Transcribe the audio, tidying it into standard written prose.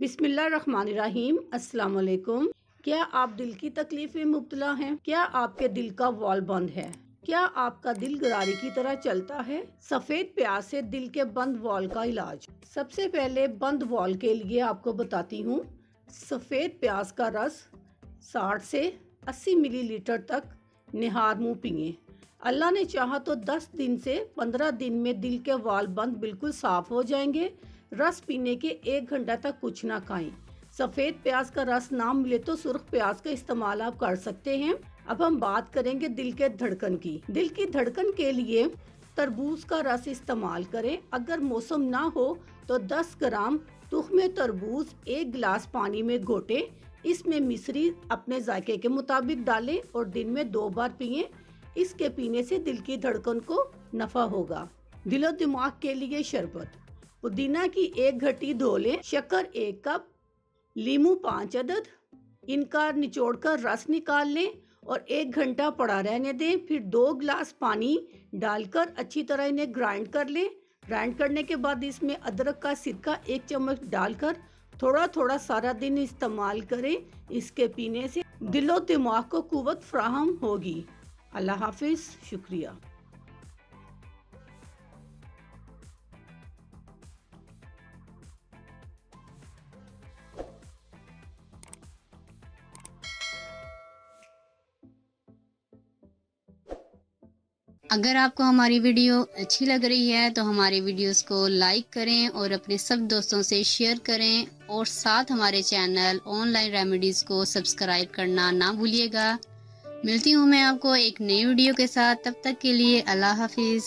बिस्मिल्लाहिर्रहमानिर्रहीम। अस्सलाम वालेकुम। क्या आप दिल की तकलीफ में मुब्तला हैं? क्या आपके दिल का वॉल्व बंद है? क्या आपका दिल गरारी की तरह चलता है? सफ़ेद प्याज से दिल के बंद वॉल्व का इलाज। सबसे पहले बंद वॉल्व के लिए आपको बताती हूँ। सफ़ेद प्याज का रस 60 से 80 मिलीलीटर तक निहार मुँह पिए। अल्लाह ने चाहा तो 10 दिन से 15 दिन में दिल के वाल्व बंद बिल्कुल साफ हो जाएंगे। रस पीने के 1 घंटा तक कुछ ना खाएं। सफ़ेद प्याज का रस ना मिले तो सुर्ख प्याज का इस्तेमाल आप कर सकते हैं। अब हम बात करेंगे दिल के धड़कन की। दिल की धड़कन के लिए तरबूज का रस इस्तेमाल करें। अगर मौसम ना हो तो 10 ग्राम तुख्मे तरबूज 1 गिलास पानी में घोटें। इसमें मिश्री अपने जायके के मुताबिक डालें और दिन में 2 बार पिएं। इसके पीने से दिल की धड़कन को नफा होगा। दिलो दिमाग के लिए शरबत। पुदीना की 1 घटी धो लें, शक्कर 1 कप, लीमू 5 अदद। इनका निचोड़कर रस निकाल लें और 1 घंटा पड़ा रहने दें। फिर 2 गिलास पानी डालकर अच्छी तरह इन्हें ग्राइंड कर लें। ग्राइंड करने के बाद इसमें अदरक का सिरका 1 चम्मच डालकर थोड़ा थोड़ा सारा दिन इस्तेमाल करें। इसके पीने से दिलो दिमाग को कुव्वत फराहम होगी। अल्लाह हाफिज। शुक्रिया। अगर आपको हमारी वीडियो अच्छी लग रही है तो हमारे वीडियोस को लाइक करें और अपने सब दोस्तों से शेयर करें और साथ हमारे चैनल ऑनलाइन रेमेडीज़ को सब्सक्राइब करना ना भूलिएगा। मिलती हूँ मैं आपको एक नई वीडियो के साथ। तब तक के लिए अल्लाह हाफिज़।